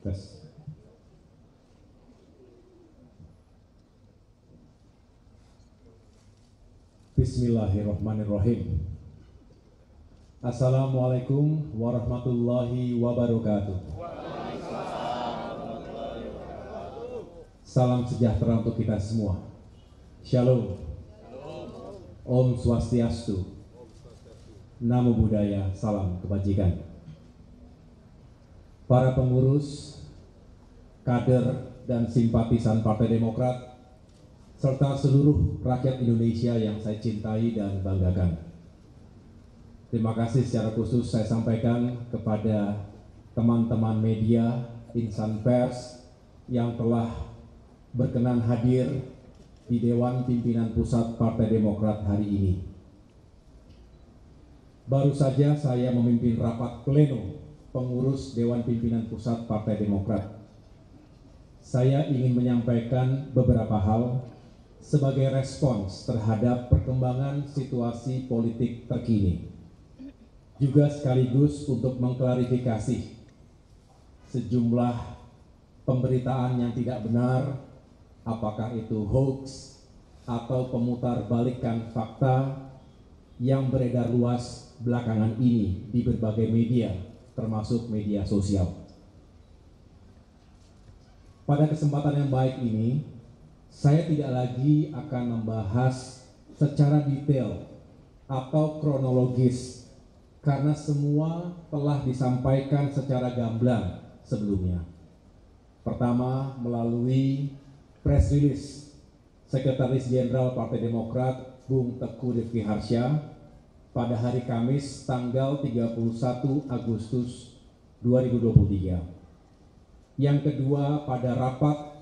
Tes. Bismillahirrahmanirrahim. Assalamualaikum warahmatullahi wabarakatuh. Salam sejahtera untuk kita semua. Shalom. Om Swastiastu. Namo Buddhaya. Salam kebajikan. Para pengurus, kader, dan simpatisan Partai Demokrat, serta seluruh rakyat Indonesia yang saya cintai dan banggakan. Terima kasih secara khusus saya sampaikan kepada teman-teman media, insan pers yang telah berkenan hadir di Dewan Pimpinan Pusat Partai Demokrat hari ini. Baru saja saya memimpin rapat pleno pengurus Dewan Pimpinan Pusat Partai Demokrat. Saya ingin menyampaikan beberapa hal sebagai respons terhadap perkembangan situasi politik terkini. Juga sekaligus untuk mengklarifikasi sejumlah pemberitaan yang tidak benar, apakah itu hoax atau pemutarbalikan fakta yang beredar luas belakangan ini di berbagai media, termasuk media sosial. Pada kesempatan yang baik ini, saya tidak lagi akan membahas secara detail atau kronologis karena semua telah disampaikan secara gamblang sebelumnya. Pertama, melalui press release Sekretaris Jenderal Partai Demokrat Bung Teguh Rifki Harsha pada hari Kamis tanggal 31 Agustus 2023. Yang kedua, pada rapat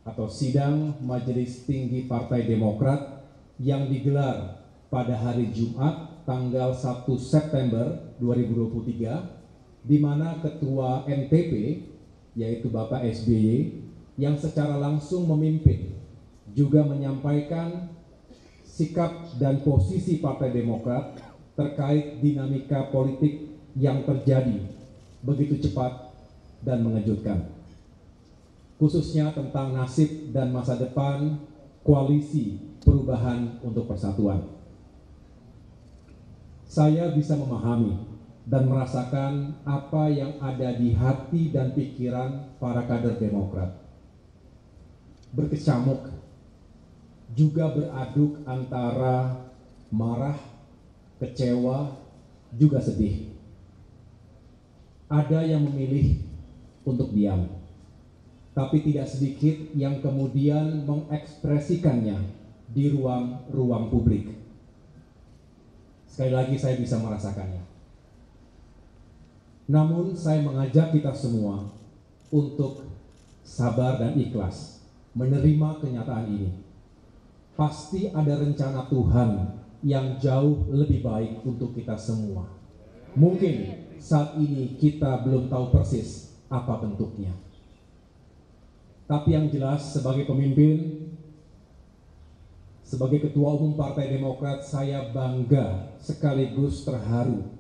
atau sidang Majelis Tinggi Partai Demokrat yang digelar pada hari Jumat tanggal 1 September 2023, di mana Ketua MTP yaitu Bapak SBY yang secara langsung memimpin juga menyampaikan sikap dan posisi Partai Demokrat terkait dinamika politik yang terjadi begitu cepat dan mengejutkan, khususnya tentang nasib dan masa depan koalisi perubahan untuk persatuan. Saya bisa memahami dan merasakan apa yang ada di hati dan pikiran para kader Demokrat. Berkecamuk, juga beraduk antara marah, kecewa, juga sedih. Ada yang memilih untuk diam, tapi tidak sedikit yang kemudian mengekspresikannya di ruang publik. Sekali lagi saya bisa merasakannya. Namun saya mengajak kita semua untuk sabar dan ikhlas menerima kenyataan ini. Pasti ada rencana Tuhan yang jauh lebih baik untuk kita semua. Mungkin saat ini kita belum tahu persis apa bentuknya. Tapi yang jelas sebagai pemimpin, sebagai Ketua Umum Partai Demokrat, saya bangga sekaligus terharu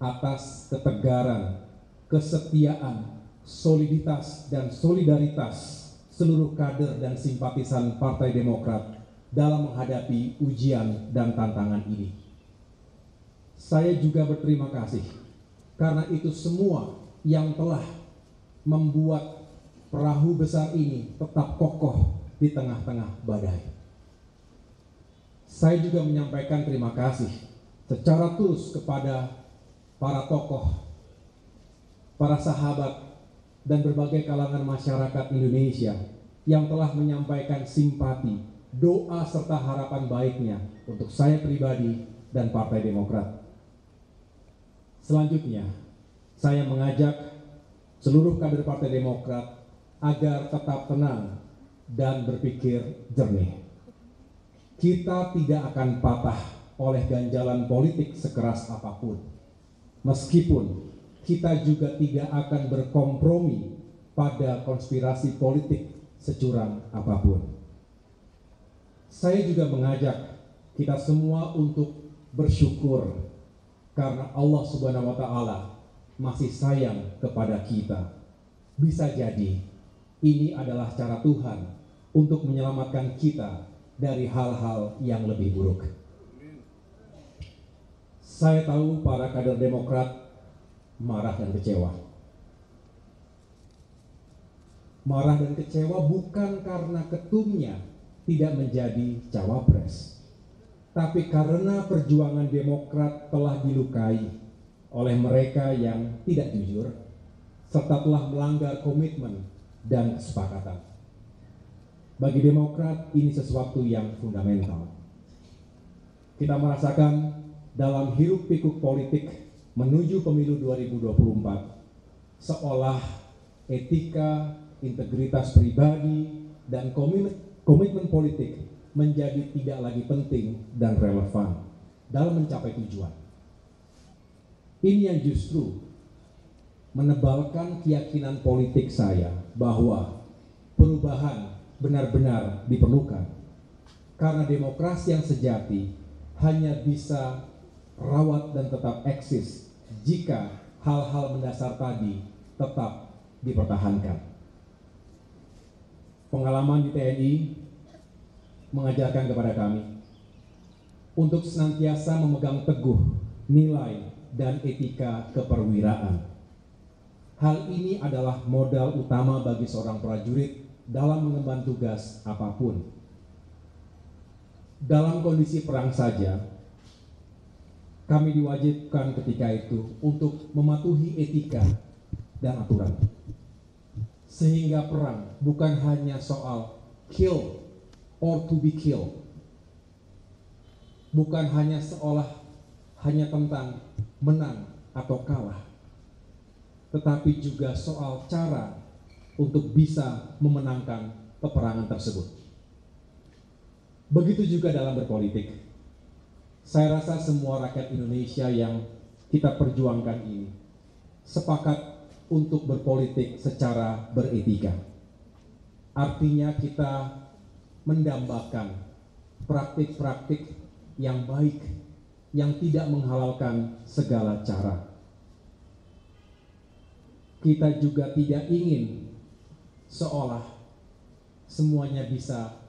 atas ketegaran, kesetiaan, soliditas, dan solidaritas seluruh kader dan simpatisan Partai Demokrat dalam menghadapi ujian dan tantangan ini. Saya juga berterima kasih karena itu semua yang telah membuat perahu besar ini tetap kokoh di tengah-tengah badai. Saya juga menyampaikan terima kasih secara tulus kepada para tokoh, para sahabat, dan berbagai kalangan masyarakat Indonesia yang telah menyampaikan simpati, doa serta harapan baiknya untuk saya pribadi dan Partai Demokrat. Selanjutnya, saya mengajak seluruh kader Partai Demokrat agar tetap tenang dan berpikir jernih. Kita tidak akan patah oleh ganjalan politik sekeras apapun. Meskipun kita juga tidak akan berkompromi pada konspirasi politik securang apapun. Saya juga mengajak kita semua untuk bersyukur karena Allah Subhanahu wa Ta'ala masih sayang kepada kita. Bisa jadi ini adalah cara Tuhan untuk menyelamatkan kita dari hal-hal yang lebih buruk. Saya tahu para kader Demokrat marah dan kecewa. Marah dan kecewa bukan karena ketumnya tidak menjadi cawapres, tapi karena perjuangan Demokrat telah dilukai oleh mereka yang tidak jujur, serta telah melanggar komitmen dan kesepakatan. Bagi Demokrat, ini sesuatu yang fundamental. Kita merasakan dalam hiruk-pikuk politik menuju pemilu 2024, seolah etika, integritas pribadi, dan komitmen politik menjadi tidak lagi penting dan relevan dalam mencapai tujuan. Ini yang justru menebalkan keyakinan politik saya bahwa perubahan benar-benar diperlukan, karena demokrasi yang sejati hanya bisa rawat dan tetap eksis jika hal-hal mendasar tadi tetap dipertahankan. Pengalaman di TNI mengajarkan kepada kami untuk senantiasa memegang teguh nilai dan etika keperwiraan. Hal ini adalah modal utama bagi seorang prajurit dalam mengemban tugas apapun. Dalam kondisi perang saja, kami diwajibkan ketika itu untuk mematuhi etika dan aturan. Sehingga perang bukan hanya soal kill or to be killed. Bukan hanya hanya tentang menang atau kalah, tetapi juga soal cara untuk bisa memenangkan peperangan tersebut. Begitu juga dalam berpolitik. Saya rasa semua rakyat Indonesia yang kita perjuangkan ini sepakat untuk berpolitik secara beretika. Artinya kita mendambakan praktik-praktik yang baik, yang tidak menghalalkan segala cara. Kita juga tidak ingin seolah semuanya bisa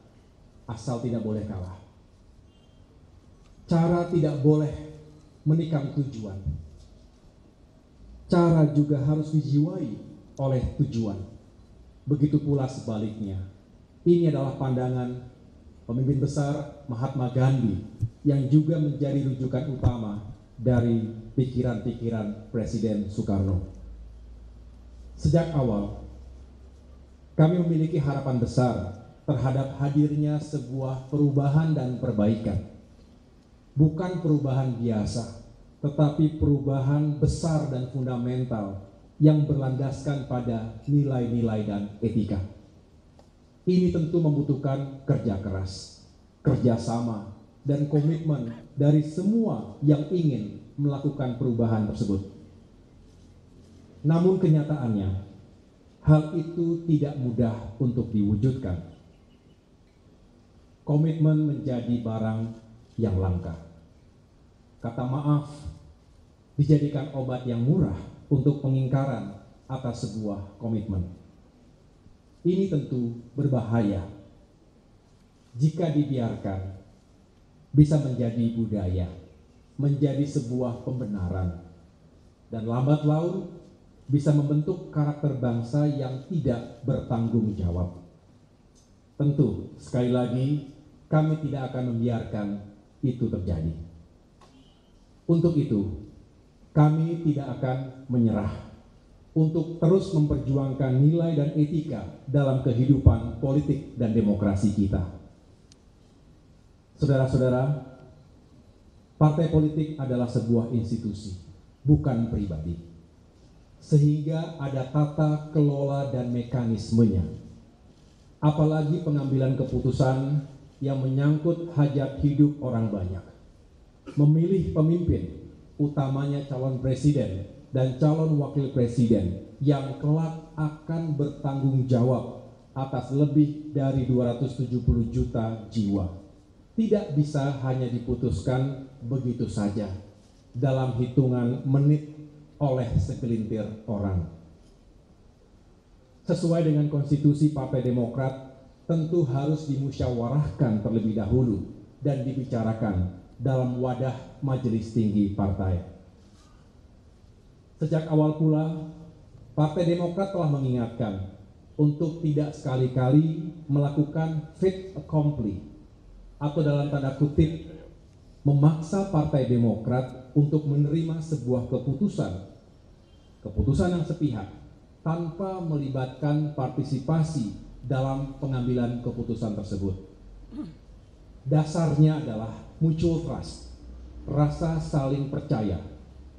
asal tidak boleh kalah. Cara tidak boleh menikam tujuan. Cara juga harus dijiwai oleh tujuan. Begitu pula sebaliknya. Ini adalah pandangan pemimpin besar Mahatma Gandhi yang juga menjadi rujukan utama dari pikiran-pikiran Presiden Soekarno. Sejak awal, kami memiliki harapan besar terhadap hadirnya sebuah perubahan dan perbaikan. Bukan perubahan biasa, tetapi perubahan besar dan fundamental yang berlandaskan pada nilai-nilai dan etika. Ini tentu membutuhkan kerja keras, kerjasama, dan komitmen dari semua yang ingin melakukan perubahan tersebut. Namun kenyataannya, hal itu tidak mudah untuk diwujudkan. Komitmen menjadi barang yang langka. Kata maaf dijadikan obat yang murah untuk pengingkaran atas sebuah komitmen. Ini tentu berbahaya. Jika dibiarkan, bisa menjadi budaya, menjadi sebuah pembenaran, dan lambat laun bisa membentuk karakter bangsa yang tidak bertanggung jawab. Tentu, sekali lagi, kami tidak akan membiarkan itu terjadi. Untuk itu, kami tidak akan menyerah untuk terus memperjuangkan nilai dan etika dalam kehidupan politik dan demokrasi kita. Saudara-saudara, partai politik adalah sebuah institusi, bukan pribadi. Sehingga ada tata kelola dan mekanismenya. Apalagi pengambilan keputusan yang menyangkut hajat hidup orang banyak. Memilih pemimpin, utamanya calon presiden dan calon wakil presiden yang kelak akan bertanggung jawab atas lebih dari 270 juta jiwa. Tidak bisa hanya diputuskan begitu saja dalam hitungan menit oleh segelintir orang. sesuai dengan konstitusi Partai Demokrat tentu harus dimusyawarahkan terlebih dahulu dan dibicarakan dalam wadah majelis tinggi partai. Sejak awal pula, Partai Demokrat telah mengingatkan untuk tidak sekali-kali melakukan fait accompli atau dalam tanda kutip memaksa Partai Demokrat untuk menerima sebuah keputusan yang sepihak tanpa melibatkan partisipasi dalam pengambilan keputusan tersebut. Dasarnya adalah mutual trust, rasa saling percaya,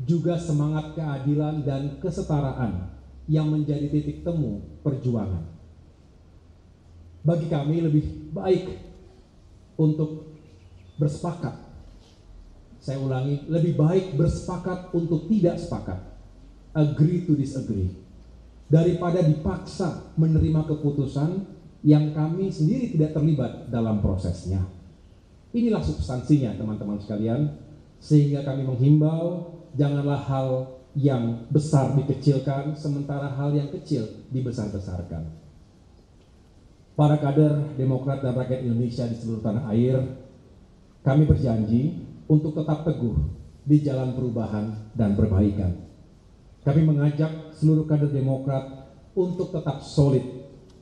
juga semangat keadilan dan kesetaraan yang menjadi titik temu perjuangan. Bagi kami lebih baik untuk bersepakat. Saya ulangi, lebih baik bersepakat untuk tidak sepakat. Agree to disagree. Daripada dipaksa menerima keputusan yang kami sendiri tidak terlibat dalam prosesnya. Inilah substansinya teman-teman sekalian, sehingga kami menghimbau janganlah hal yang besar dikecilkan, sementara hal yang kecil dibesar-besarkan. Para kader Demokrat dan rakyat Indonesia di seluruh tanah air, kami berjanji untuk tetap teguh di jalan perubahan dan perbaikan. Kami mengajak seluruh kader Demokrat untuk tetap solid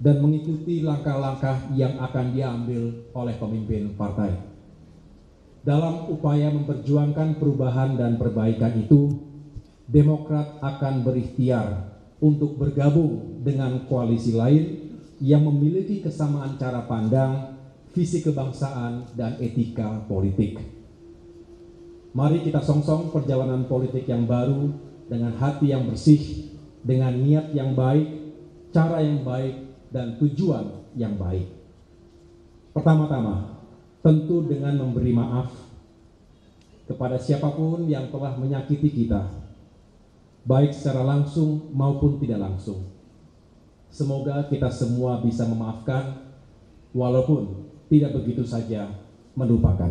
dan mengikuti langkah-langkah yang akan diambil oleh pemimpin partai. Dalam upaya memperjuangkan perubahan dan perbaikan itu, Demokrat akan berikhtiar untuk bergabung dengan koalisi lain yang memiliki kesamaan cara pandang, visi kebangsaan, dan etika politik. Mari kita songsong perjalanan politik yang baru dengan hati yang bersih, dengan niat yang baik, cara yang baik, dan tujuan yang baik. Pertama-tama, tentu dengan memberi maaf kepada siapapun yang telah menyakiti kita, baik secara langsung maupun tidak langsung. Semoga kita semua bisa memaafkan, walaupun tidak begitu saja melupakan.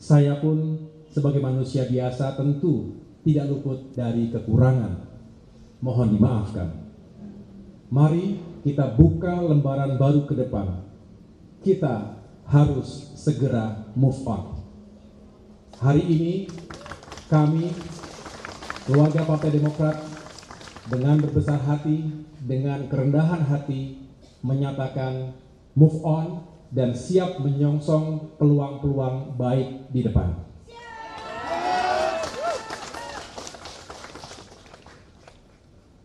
Saya pun sebagai manusia biasa tentu tidak luput dari kekurangan. Mohon dimaafkan. Mari kita buka lembaran baru ke depan. Kita harus segera move on. Hari ini kami, keluarga Partai Demokrat, dengan berbesar hati, dengan kerendahan hati, menyatakan move on dan siap menyongsong peluang-peluang baik di depan.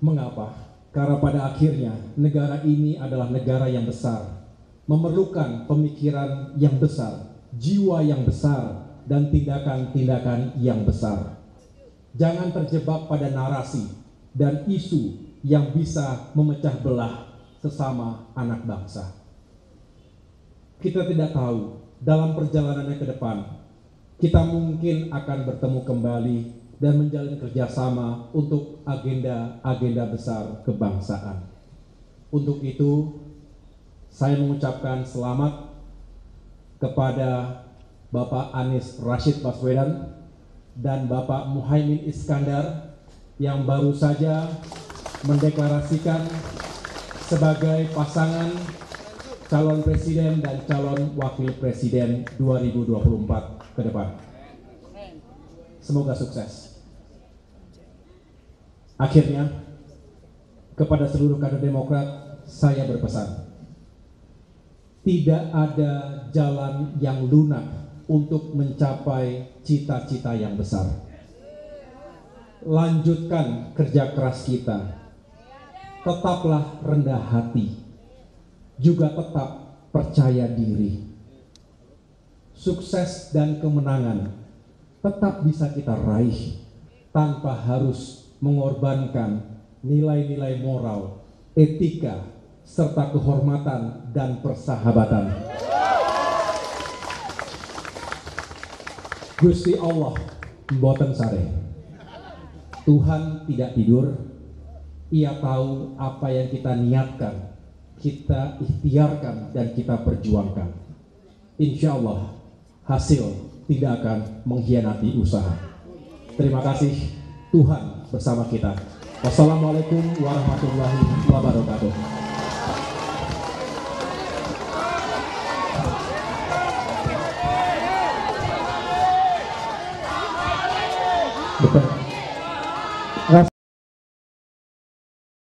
Mengapa? Karena pada akhirnya negara ini adalah negara yang besar, memerlukan pemikiran yang besar, jiwa yang besar, dan tindakan-tindakan yang besar. Jangan terjebak pada narasi dan isu yang bisa memecah belah sesama anak bangsa. Kita tidak tahu dalam perjalanannya ke depan, kita mungkin akan bertemu kembali dan menjalin kerjasama untuk agenda-agenda besar kebangsaan. Untuk itu, saya mengucapkan selamat kepada Bapak Anies Rashid Baswedan dan Bapak Muhaimin Iskandar yang baru saja mendeklarasikan sebagai pasangan calon presiden dan calon wakil presiden 2024 ke depan. Semoga sukses. Akhirnya, kepada seluruh kader Demokrat, saya berpesan, tidak ada jalan yang lunak untuk mencapai cita-cita yang besar. Lanjutkan kerja keras kita, tetaplah rendah hati, juga tetap percaya diri. Sukses dan kemenangan tetap bisa kita raih tanpa harus mengorbankan nilai-nilai moral, etika, serta kehormatan dan persahabatan. Gusti Allah mboten sare. Tuhan tidak tidur. Ia tahu apa yang kita niatkan, kita ikhtiarkan, dan kita perjuangkan. Insya Allah hasil tidak akan mengkhianati usaha. Terima kasih. Tuhan bersama kita. Wassalamualaikum warahmatullahi wabarakatuh. Depan.